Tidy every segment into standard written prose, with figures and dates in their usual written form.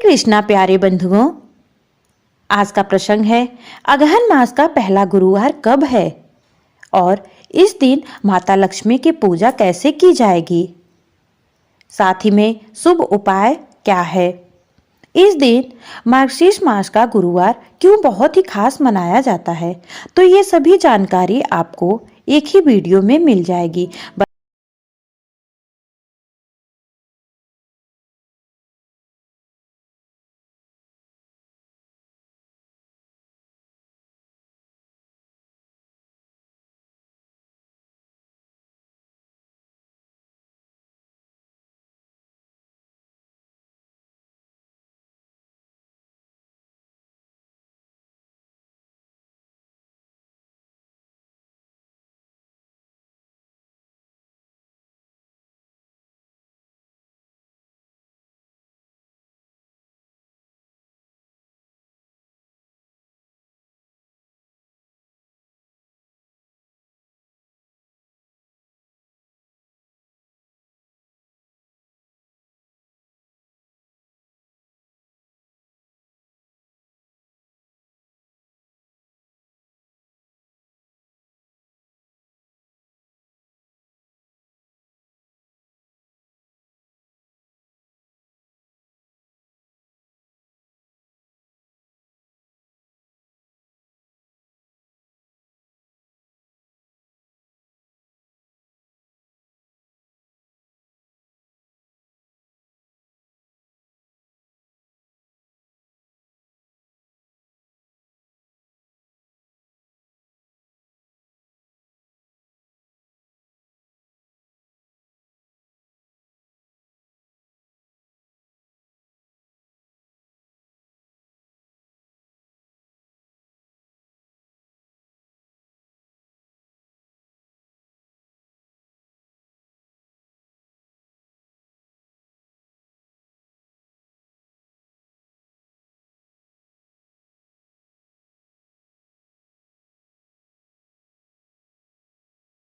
कृष्णा प्यारे बंधुओं, आज का प्रसंग है अगहन मास का पहला गुरुवार कब है और इस दिन माता लक्ष्मी की पूजा कैसे की जाएगी। साथ ही में शुभ उपाय क्या है। इस दिन मार्गशीर्ष मास का गुरुवार क्यों बहुत ही खास मनाया जाता है, तो ये सभी जानकारी आपको एक ही वीडियो में मिल जाएगी।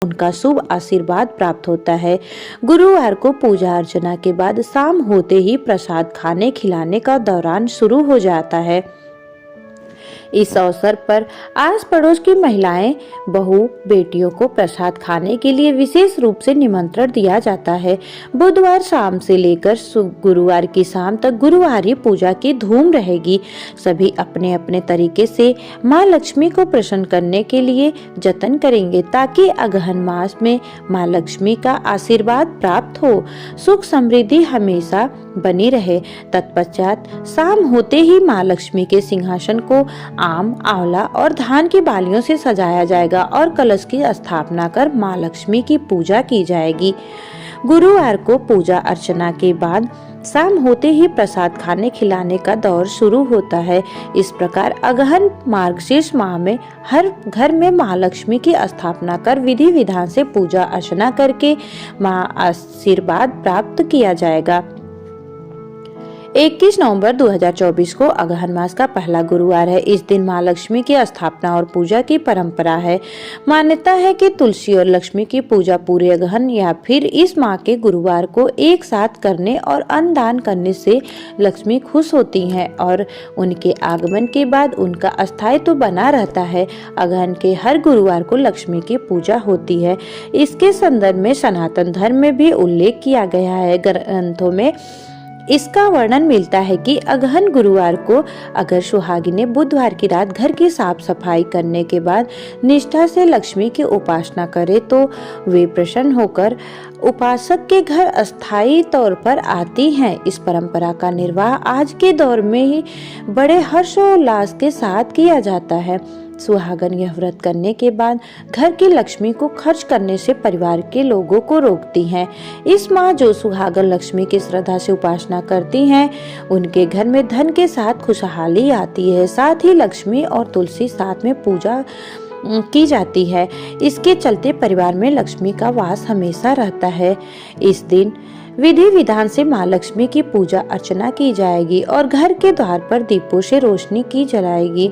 उनका शुभ आशीर्वाद प्राप्त होता है। गुरुवार को पूजा अर्चना के बाद शाम होते ही प्रसाद खाने खिलाने का दौरान शुरू हो जाता है। इस अवसर पर आस पड़ोस की महिलाएं, बहू, बेटियों को प्रसाद खाने के लिए विशेष रूप से निमंत्रण दिया जाता है। बुधवार शाम से लेकर गुरुवार की शाम तक गुरुवारी पूजा की धूम रहेगी। सभी अपने अपने तरीके से माँ लक्ष्मी को प्रसन्न करने के लिए जतन करेंगे ताकि अगहन मास में माँ लक्ष्मी का आशीर्वाद प्राप्त हो, सुख समृद्धि हमेशा बनी रहे। तत्पश्चात शाम होते ही माँ लक्ष्मी के सिंहासन को आम, आंवला और धान की बालियों से सजाया जाएगा और कलश की स्थापना कर माँ लक्ष्मी की पूजा की जाएगी। गुरुवार को पूजा अर्चना के बाद शाम होते ही प्रसाद खाने खिलाने का दौर शुरू होता है। इस प्रकार अगहन मार्गशीर्ष माह में हर घर में माँ लक्ष्मी की स्थापना कर विधि विधान से पूजा अर्चना करके माँ आशीर्वाद प्राप्त किया जाएगा। 21 नवंबर 2024 को अगहन मास का पहला गुरुवार है। इस दिन माँ लक्ष्मी की स्थापना और पूजा की परंपरा है। मान्यता है कि तुलसी और लक्ष्मी की पूजा पूरे अगहन या फिर इस माह के गुरुवार को एक साथ करने और अन्न दान करने से लक्ष्मी खुश होती हैं और उनके आगमन के बाद उनका स्थायित्व बना रहता है। अगहन के हर गुरुवार को लक्ष्मी की पूजा होती है। इसके संदर्भ में सनातन धर्म में भी उल्लेख किया गया है। ग्रंथों में इसका वर्णन मिलता है कि अगहन गुरुवार को अगर सुहागिनें बुधवार की रात घर की साफ सफाई करने के बाद निष्ठा से लक्ष्मी की उपासना करे तो वे प्रसन्न होकर उपासक के घर अस्थायी तौर पर आती हैं। इस परंपरा का निर्वाह आज के दौर में ही बड़े हर्षोल्लास के साथ किया जाता है। सुहागन यह व्रत करने के बाद घर की लक्ष्मी को खर्च करने से परिवार के लोगों को रोकती हैं। इस माह जो सुहागन लक्ष्मी की श्रद्धा से उपासना करती हैं, उनके घर में धन के साथ खुशहाली आती है। साथ ही लक्ष्मी और तुलसी साथ में पूजा की जाती है। इसके चलते परिवार में लक्ष्मी का वास हमेशा रहता है। इस दिन विधि विधान से माँ लक्ष्मी की पूजा अर्चना की जाएगी और घर के द्वार पर दीपों से रोशनी की जलाएगी।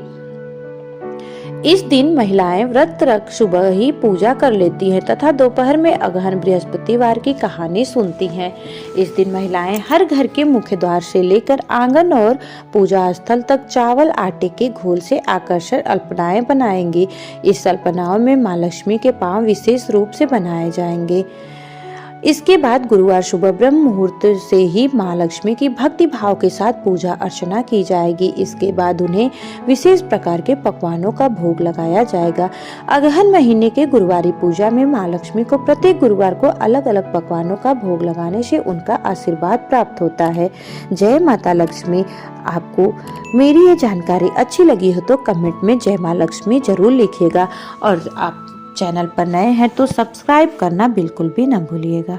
इस दिन महिलाएं व्रत रख सुबह ही पूजा कर लेती हैं तथा दोपहर में अगहन बृहस्पतिवार की कहानी सुनती हैं। इस दिन महिलाएं हर घर के मुख्य द्वार से लेकर आंगन और पूजा स्थल तक चावल आटे के घोल से आकर्षक अल्पनाएं बनाएंगी। इस अल्पनाओं में मां लक्ष्मी के पांव विशेष रूप से बनाए जाएंगे। इसके बाद गुरुवार सुबह ब्रह्म मुहूर्त से ही मां लक्ष्मी की भक्ति भाव के साथ पूजा अर्चना की जाएगी। इसके बाद उन्हें विशेष प्रकार के पकवानों का भोग लगाया जाएगा। अगहन महीने के गुरुवारी पूजा में मां लक्ष्मी को प्रत्येक गुरुवार को अलग अलग पकवानों का भोग लगाने से उनका आशीर्वाद प्राप्त होता है। जय माता लक्ष्मी। आपको मेरी ये जानकारी अच्छी लगी हो तो कमेंट में जय मां लक्ष्मी जरूर लिखिएगा और आप चैनल पर नए हैं तो सब्सक्राइब करना बिल्कुल भी ना भूलिएगा।